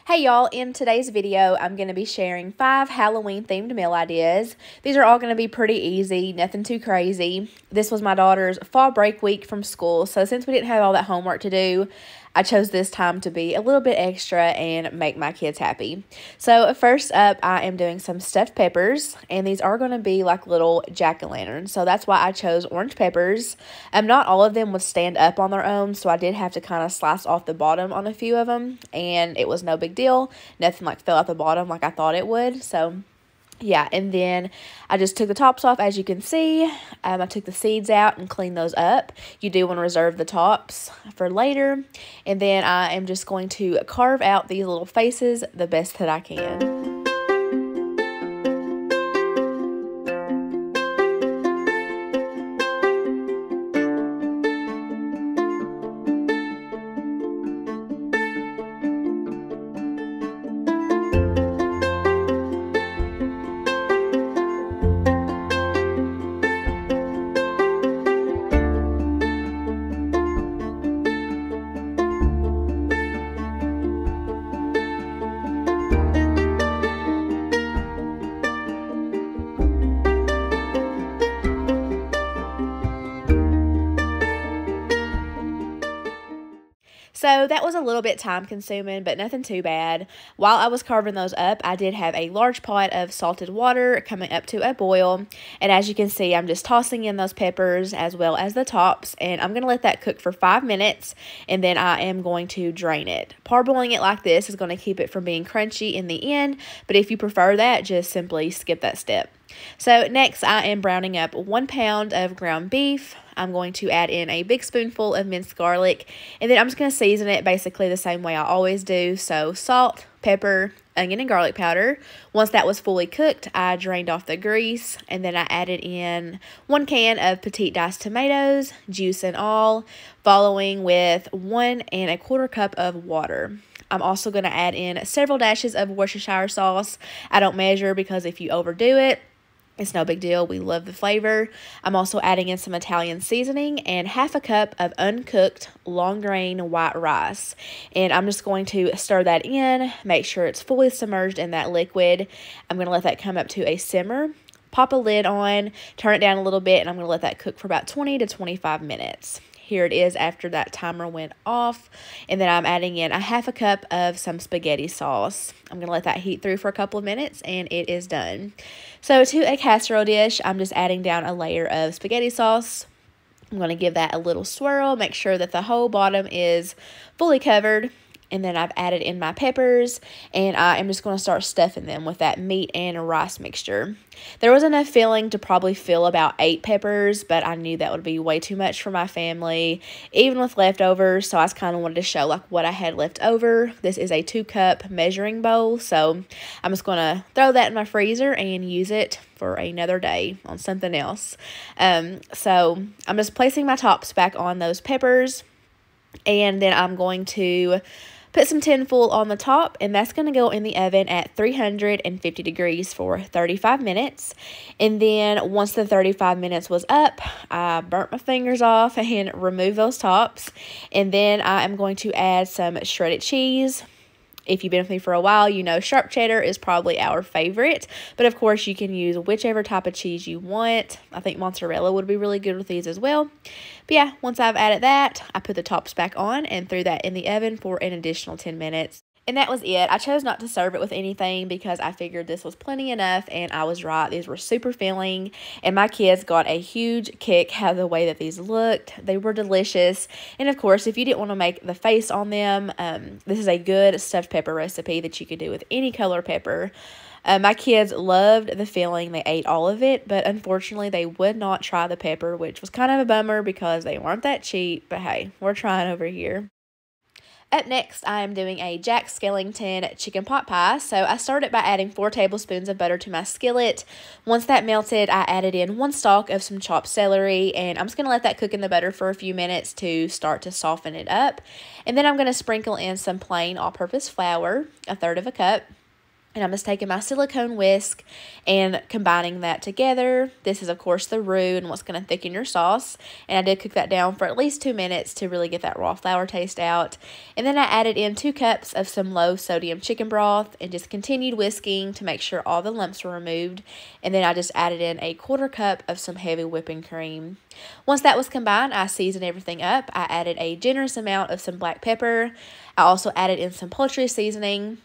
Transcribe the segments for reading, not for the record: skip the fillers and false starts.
Hey y'all, in today's video, I'm going to be sharing 5 Halloween themed meal ideas. These are all going to be pretty easy, nothing too crazy. This was my daughter's fall break week from school, so since we didn't have all that homework to do, I chose this time to be a little bit extra and make my kids happy. So first up, I am doing some stuffed peppers, and these are going to be like little jack-o'-lanterns. So that's why I chose orange peppers. Not all of them would stand up on their own, so I did have to kind of slice off the bottom on a few of them, and it was no big deal. Nothing like fell out the bottom like I thought it would. So yeah, and then I just took the tops off, as you can see. I took the seeds out and cleaned those up. You do want to reserve the tops for later. And then I am just going to carve out these little faces the best that I can. So that was a little bit time consuming, but nothing too bad. While I was carving those up, I did have a large pot of salted water coming up to a boil. And as you can see, I'm just tossing in those peppers as well as the tops. And I'm going to let that cook for 5 minutes. And then I am going to drain it. Parboiling it like this is going to keep it from being crunchy in the end. But if you prefer that, just simply skip that step. So next, I am browning up 1 pound of ground beef. I'm going to add in a big spoonful of minced garlic, and then I'm just going to season it basically the same way I always do. So salt, pepper, onion, and garlic powder. Once that was fully cooked, I drained off the grease, and then I added in 1 can of petite diced tomatoes, juice and all, following with 1 1/4 cup of water. I'm also going to add in several dashes of Worcestershire sauce. I don't measure because if you overdo it, it's no big deal. We love the flavor. I'm also adding in some Italian seasoning and 1/2 cup of uncooked long grain white rice. And I'm just going to stir that in, make sure it's fully submerged in that liquid. I'm going to let that come up to a simmer, pop a lid on, turn it down a little bit, and I'm going to let that cook for about 20 to 25 minutes. Here it is after that timer went off. And then I'm adding in a 1/2 cup of some spaghetti sauce. I'm going to let that heat through for a couple of minutes, and it is done. So to a casserole dish, I'm just adding down a layer of spaghetti sauce. I'm going to give that a little swirl, make sure that the whole bottom is fully covered. And then I've added in my peppers, and I am just going to start stuffing them with that meat and rice mixture. There was enough filling to probably fill about 8 peppers, but I knew that would be way too much for my family, even with leftovers, so I just kind of wanted to show like what I had left over. This is a 2-cup measuring bowl, so I'm just going to throw that in my freezer and use it for another day on something else. So I'm just placing my tops back on those peppers, and then I'm going to put some tinfoil on the top, and that's going to go in the oven at 350 degrees for 35 minutes. And then once the 35 minutes was up, I burnt my fingers off and removed those tops. And then I am going to add some shredded cheese. If you've been with me for a while, you know sharp cheddar is probably our favorite. But of course, you can use whichever type of cheese you want. I think mozzarella would be really good with these as well. But yeah, once I've added that, I put the tops back on and threw that in the oven for an additional 10 minutes. And that was it. I chose not to serve it with anything because I figured this was plenty enough, and I was right. These were super filling, and my kids got a huge kick out of the way that these looked. They were delicious. And of course, if you didn't want to make the face on them, this is a good stuffed pepper recipe that you could do with any color pepper. My kids loved the filling. They ate all of it, but unfortunately, they would not try the pepper, which was kind of a bummer because they weren't that cheap. But hey, we're trying over here. Up next, I am doing a Jack Skellington chicken pot pie. So I started by adding 4 tablespoons of butter to my skillet. Once that melted, I added in 1 stalk of some chopped celery, and I'm just going to let that cook in the butter for a few minutes to start to soften it up. And then I'm going to sprinkle in some plain all-purpose flour, 1/3 cup. And I'm just taking my silicone whisk and combining that together. This is, of course, the roux and what's going to thicken your sauce. And I did cook that down for at least 2 minutes to really get that raw flour taste out. And then I added in 2 cups of some low-sodium chicken broth and just continued whisking to make sure all the lumps were removed. And then I just added in a 1/4 cup of some heavy whipping cream. Once that was combined, I seasoned everything up. I added a generous amount of some black pepper. I also added in some poultry seasoning.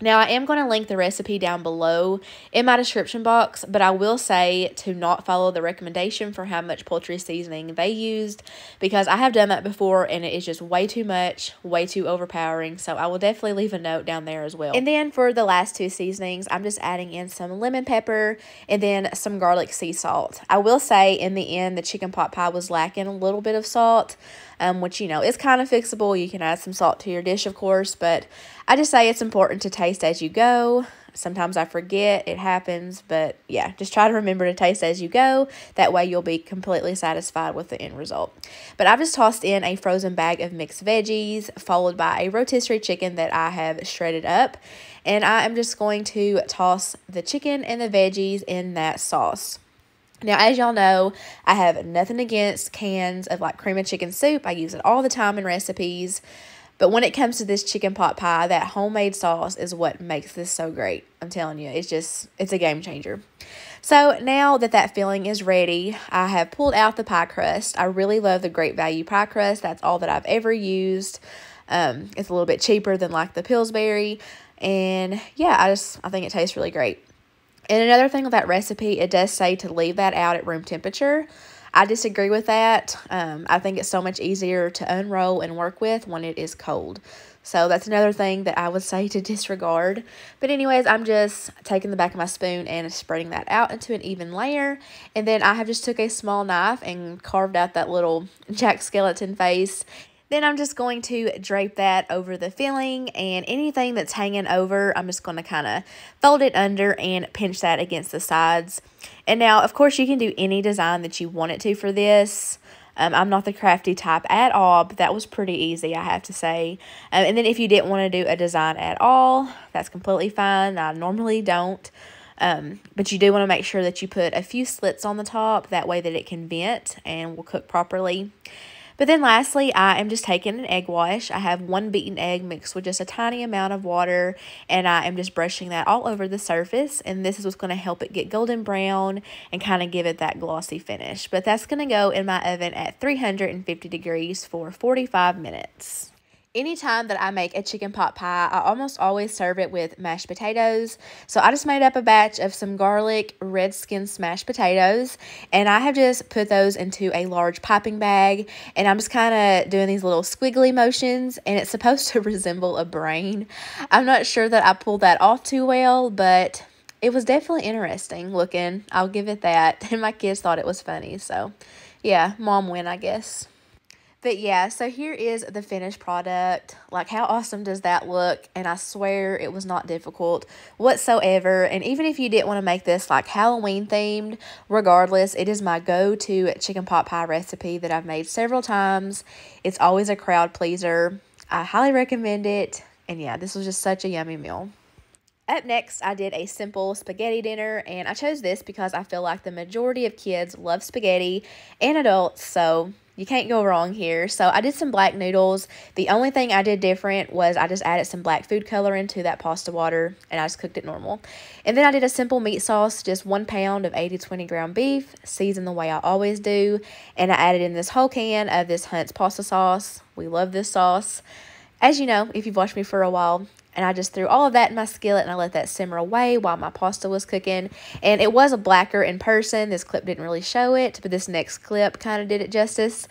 Now, I am going to link the recipe down below in my description box, but I will say to not follow the recommendation for how much poultry seasoning they used, because I have done that before and it is just way too much, way too overpowering, so I will definitely leave a note down there as well. And then for the last 2 seasonings, I'm just adding in some lemon pepper and then some garlic sea salt. I will say in the end, the chicken pot pie was lacking a little bit of salt, which, you know, is kind of fixable. You can add some salt to your dish, of course, but I just say it's important to taste as you go. Sometimes I forget, it happens, but yeah, just try to remember to taste as you go. That way you'll be completely satisfied with the end result. But I've just tossed in a frozen bag of mixed veggies, followed by a rotisserie chicken that I have shredded up. And I am just going to toss the chicken and the veggies in that sauce. Now, as y'all know, I have nothing against cans of like cream of chicken soup. I use it all the time in recipes. But when it comes to this chicken pot pie, that homemade sauce is what makes this so great. I'm telling you, it's a game changer. So now that filling is ready, I have pulled out the pie crust. I really love the Great Value pie crust. That's all that I've ever used. It's a little bit cheaper than like the Pillsbury. And yeah, I think it tastes really great. And another thing with that recipe, it does say to leave that out at room temperature. I disagree with that. I think it's so much easier to unroll and work with when it is cold. So that's another thing that I would say to disregard. But anyways, I'm just taking the back of my spoon and spreading that out into an even layer. And then I have just took a small knife and carved out that little Jack Skellington face. Then I'm just going to drape that over the filling, and anything that's hanging over, I'm just going to kind of fold it under and pinch that against the sides. And now, of course, you can do any design that you want it to for this. I'm not the crafty type at all, but that was pretty easy, I have to say. And then if you didn't want to do a design at all, that's completely fine. I normally don't. But you do want to make sure that you put a few slits on the top, that way that it can vent and will cook properly. But then lastly, I am just taking an egg wash. I have 1 beaten egg mixed with just a tiny amount of water, and I am just brushing that all over the surface. And this is what's going to help it get golden brown and kind of give it that glossy finish. But that's going to go in my oven at 350 degrees for 45 minutes. Anytime that I make a chicken pot pie, I almost always serve it with mashed potatoes. So I just made up a batch of some garlic red skin smashed potatoes, and I have just put those into a large piping bag, and I'm just kind of doing these little squiggly motions, and it's supposed to resemble a brain. I'm not sure that I pulled that off too well, but it was definitely interesting looking. I'll give it that, and my kids thought it was funny, so yeah, mom win, I guess. But yeah, so here is the finished product. Like, how awesome does that look? And I swear it was not difficult whatsoever. And even if you didn't want to make this like Halloween themed, regardless, it is my go-to chicken pot pie recipe that I've made several times. It's always a crowd pleaser. I highly recommend it. And yeah, this was just such a yummy meal. Up next, I did a simple spaghetti dinner, and I chose this because I feel like the majority of kids love spaghetti and adults, so you can't go wrong here. So I did some black noodles. The only thing I did different was I just added some black food color into that pasta water, and I just cooked it normal. And then I did a simple meat sauce, just 1 pound of 80-20 ground beef, seasoned the way I always do, and I added in this whole can of this Hunt's pasta sauce. We love this sauce, as you know, if you've watched me for a while. And I just threw all of that in my skillet, and I let that simmer away while my pasta was cooking. And it was a blacker in person. This clip didn't really show it, but this next clip kind of did it justice.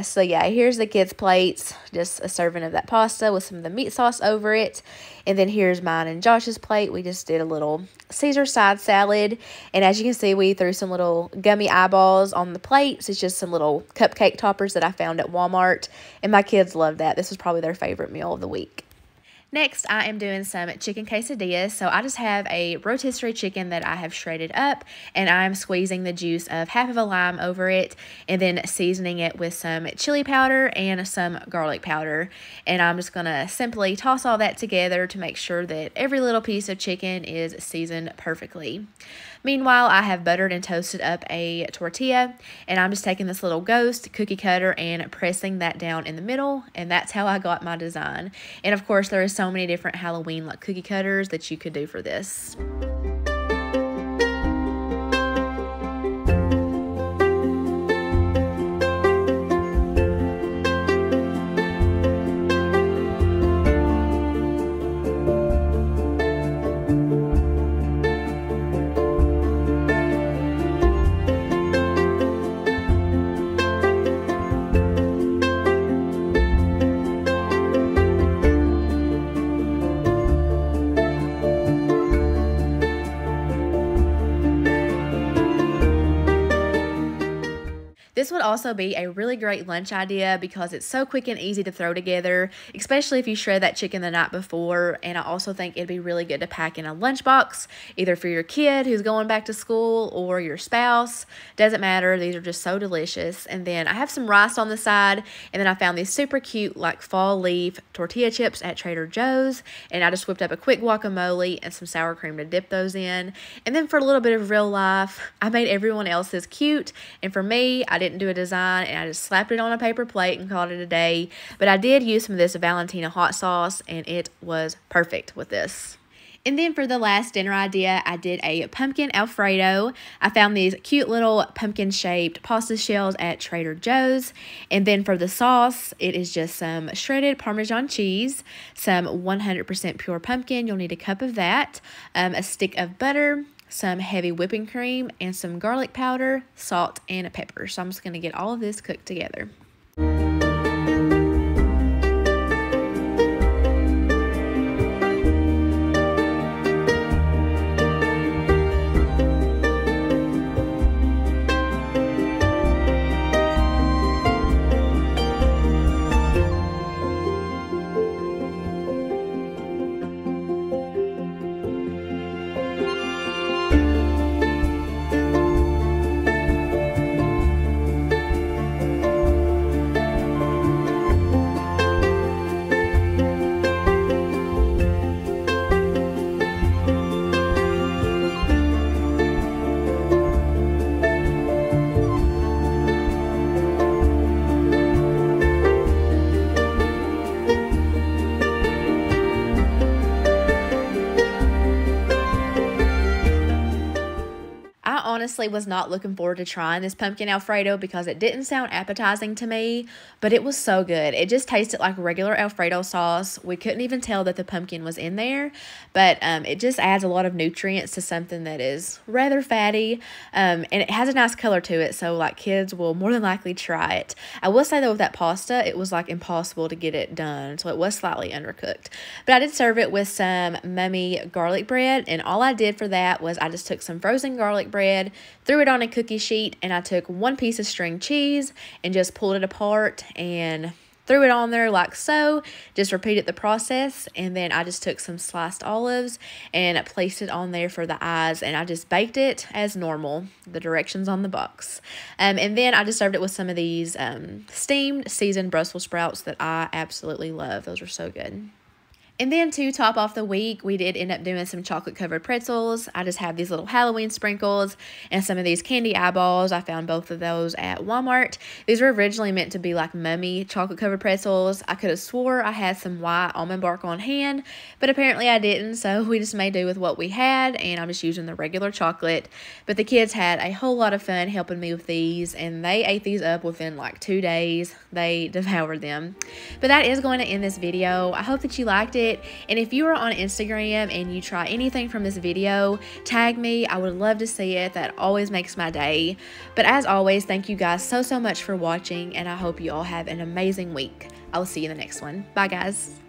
So yeah, here's the kids' plates. Just a serving of that pasta with some of the meat sauce over it. And then here's mine and Josh's plate. We just did a little Caesar side salad. And as you can see, we threw some little gummy eyeballs on the plates. It's just some little cupcake toppers that I found at Walmart. And my kids loved that. This was probably their favorite meal of the week. Next, I am doing some chicken quesadillas. So I just have a rotisserie chicken that I have shredded up, and I'm squeezing the juice of half of a lime over it and then seasoning it with some chili powder and some garlic powder. And I'm just going to simply toss all that together to make sure that every little piece of chicken is seasoned perfectly. Meanwhile, I have buttered and toasted up a tortilla, and I'm just taking this little ghost cookie cutter and pressing that down in the middle, and that's how I got my design. And of course, there are so many different Halloween like cookie cutters that you could do for this. This would also be a really great lunch idea because it's so quick and easy to throw together, especially if you shred that chicken the night before. And I also think it'd be really good to pack in a lunchbox, either for your kid who's going back to school or your spouse. Doesn't matter. These are just so delicious. And then I have some rice on the side, and then I found these super cute like fall leaf tortilla chips at Trader Joe's, and I just whipped up a quick guacamole and some sour cream to dip those in. And then for a little bit of real life, I made everyone else's cute, and for me, I didn't do a design, and I just slapped it on a paper plate and called it a day. But I did use some of this Valentina hot sauce, and it was perfect with this. And then for the last dinner idea, I did a pumpkin Alfredo. I found these cute little pumpkin-shaped pasta shells at Trader Joe's. And then for the sauce, it is just some shredded Parmesan cheese, some 100% pure pumpkin. You'll need a cup of that, a stick of butter, some heavy whipping cream, and some garlic powder, salt, and pepper. So I'm just going to get all of this cooked together. Honestly was not looking forward to trying this pumpkin Alfredo because it didn't sound appetizing to me, but it was so good. It just tasted like regular Alfredo sauce. We couldn't even tell that the pumpkin was in there, but it just adds a lot of nutrients to something that is rather fatty, and it has a nice color to it, so like kids will more than likely try it. I will say though, with that pasta, it was like impossible to get it done, so it was slightly undercooked. But I did serve it with some mummy garlic bread, and all I did for that was I just took some frozen garlic bread, threw it on a cookie sheet, and I took one piece of string cheese and just pulled it apart and threw it on there like so. Just repeated the process, and then I just took some sliced olives and placed it on there for the eyes, and I just baked it as normal, the directions on the box. And then I just served it with some of these steamed seasoned Brussels sprouts that I absolutely love. Those are so good. And then to top off the week, we did end up doing some chocolate-covered pretzels. I just have these little Halloween sprinkles and some of these candy eyeballs. I found both of those at Walmart. These were originally meant to be like mummy chocolate-covered pretzels. I could have swore I had some white almond bark on hand, but apparently I didn't, so we just made do with what we had, and I'm just using the regular chocolate. But the kids had a whole lot of fun helping me with these, and they ate these up within like 2 days. They devoured them. But that is going to end this video. I hope that you liked it. And if you are on Instagram and you try anything from this video, tag me. I would love to see it. That always makes my day. But as always, thank you guys so much for watching, and I hope you all have an amazing week. I will see you in the next one. Bye, guys.